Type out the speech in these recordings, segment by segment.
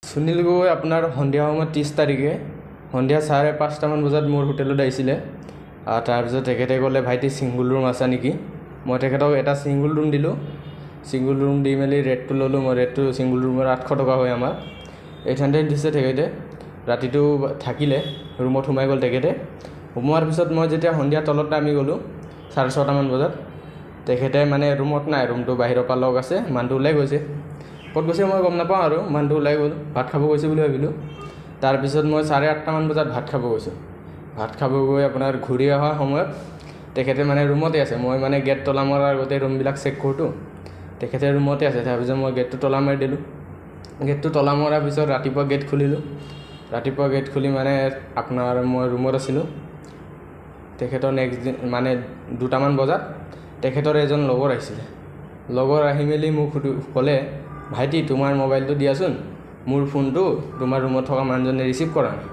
সুনীল গগৈ আপোনাৰ সন্ধিয়া সময়ত 30 তাৰিখে সন্ধিয়া 5:30মান বজাত মোৰ হোটেলত আহিছিলে। তাৰপিছত তেখেতে ক'লে ভাইটি ছিংগুল ৰুম আছে নেকি। মই তেখেতক এটা ছিংগুল ৰুম দিলোঁ। ছিংগুল ৰুম দি মেলি ৰেটটো ল'লোঁ। মই ৰেটটো ছিংগুল ৰুমৰ 800 টকা হয় আমাৰ। 800 দিছে তেখেতে। ৰাতিটো থাকিলে, ৰুমত সোমাই গ'ল তেখেতে। সোমোৱাৰ পিছত মই যেতিয়া সন্ধিয়া তলত নামি গ'লোঁ 6:30মান বজাত, তেখেতে মানে ৰুমত নাই, ৰুমটো বাহিৰৰ পৰা লগ আছে, মানুহটো ওলাই গৈছে। ক'ত গৈছে মই গম নাপাওঁ আৰু, মানুহটো ওলাই গ'ল, ভাত খাব গৈছে বুলি ভাবিলোঁ। তাৰপিছত মই 8:30মান বজাত ভাত খাব গৈছোঁ। ভাত খাব গৈ আপোনাৰ ঘূৰি অহাৰ সময়ত তেখেতে মানে ৰুমতে আছে। মই মানে গেট তলা মৰাৰ আগতে ৰুমবিলাক চেক কৰোঁতো, তেখেতে ৰুমতে আছে। তাৰপিছত মই গেটটো তলা মাৰি দিলোঁ। গেটটো তলা মৰাৰ পিছত ৰাতিপুৱা গেট খুলিলোঁ। ৰাতিপুৱা গেট খুলি মানে আপোনাৰ মই ৰুমত আছিলোঁ। তেখেতৰ নেক্সট দিন মানে 2টামান বজাত তেখেতৰ এজন লগৰ আহিছিলে। লগৰ আহি মেলি মোক ক'লে, ভাইটি তোমাৰ মোবাইলটো দিয়াচোন, মোৰ ফোনটো তোমাৰ ৰুমত থকা মানুহজনে ৰিচিভ কৰা নাই।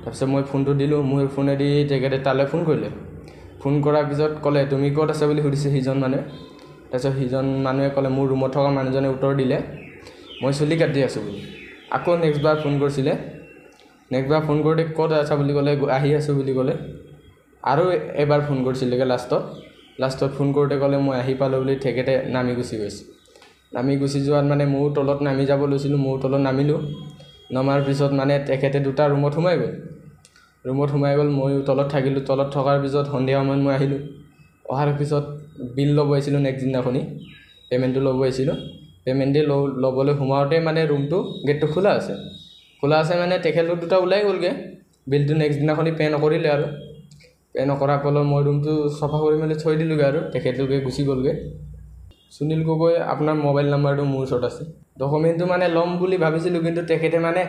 তাৰপিছত মই ফোনটো দিলোঁ। মোৰ ফোনেদি তেখেতে তালৈ ফোন কৰিলে। ফোন কৰাৰ পিছত ক'লে তুমি ক'ত আছে বুলি সুধিছে সিজন মানুহে। তাৰপিছত সিজন মানুহে ক'লে মোৰ ৰুমত থকা মানুহজনে উত্তৰ দিলে মই চুলি কাটি আছোঁ বুলি। আকৌ নেক্সটবাৰ ফোন কৰিছিলে। নেক্সটবাৰ ফোন কৰোঁতে ক'ত আছা বুলি ক'লে, আহি আছোঁ বুলি ক'লে। আৰু এবাৰ ফোন কৰিছিলেগৈ লাষ্টত ফোন কৰোঁতে ক'লে মই আহি পালোঁ বুলি। তেখেতে নামি গুচি গৈছে। নামি গুচি যোৱাত মানে ময়ো তলত নামি যাব লৈছিলোঁ। ময়ো তলত নামিলোঁ। নমাৰ পিছত মানে তেখেতে 2টা ৰুমত সোমাই গ'ল। ময়ো তলত থাকিলোঁ। তলত থকাৰ পিছত সন্ধিয়া সময়ত মই আহিলোঁ। অহাৰ পিছত বিল ল'ব আহিছিলোঁ। নেক্সট দিনাখনি পে'মেণ্টটো ল'ব আহিছিলোঁ। পে'মেণ্ট দি ল'বলৈ সোমাওঁতে মানে ৰুমটো গেটটো খোলা আছে মানে তেখেতলোক 2টা ওলাই গ'লগৈ। বিলটো নেক্সট দিনাখনি পে' নকৰিলে আৰু। পে' নকৰাৰ ফলত মই ৰুমটো চফা কৰি মেলি থৈ দিলোঁগৈ আৰু তেখেতলোকে গুচি গ'লগৈ। সুনীল গগৈ আপোনাৰ মোবাইল নাম্বাৰটো মোৰ ওচৰত আছে। ডকুমেণ্টটো মানে ল'ম বুলি ভাবিছিলোঁ, কিন্তু তেখেতে মানে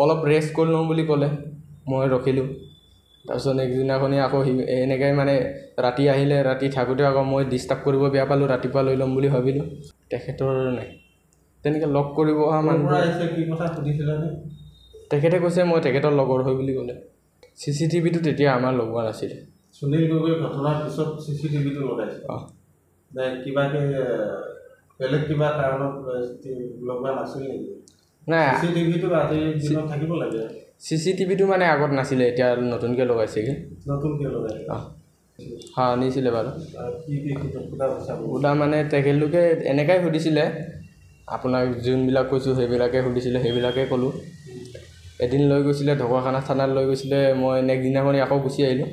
অলপ ৰেষ্ট কৰি লওঁ বুলি ক'লে। মই ৰখিলোঁ। তাৰপিছত নেক্সট দিনাখনি আকৌ এনেকৈ মানে ৰাতি আহিলে। ৰাতি থাকোঁতে আকৌ মই ডিষ্টাৰ্ব কৰিব বেয়া পালোঁ। ৰাতিপুৱা লৈ ল'ম বুলি ভাবিলোঁ। তেখেতৰ নাই। তেনেকৈ লগ কৰিব অহা মানুহ তেখেতে কৈছে মই তেখেতৰ লগৰ হয় বুলি ক'লে। CCTVটো তেতিয়া আমাৰ লগোৱা নাছিলে। সুনীল গগৈ ঘটনাৰ পিছত CCTVটো লগাইছে। বেলেগ কিবা কাৰণত লগোৱা নাছিল নেকি? নাই, CCTVটো আজিৰ দিনত থাকিব লাগে। CCTVটো মানে আগত নাছিলে, এতিয়া নতুনকৈ লগাইছেগৈ। আনিছিলে বাৰু। সুধা মানে তেখেতলোকে এনেকৈ সুধিছিলে, আপোনাক যোনবিলাক কৈছোঁ সেইবিলাকে সুধিছিলে, সেইবিলাকে ক'লোঁ। এদিন লৈ গৈছিলে ঢকুৱাখানা থানাত লৈ গৈছিলে। মই নেক্সট দিনাখনি আকৌ গুচি আহিলোঁ।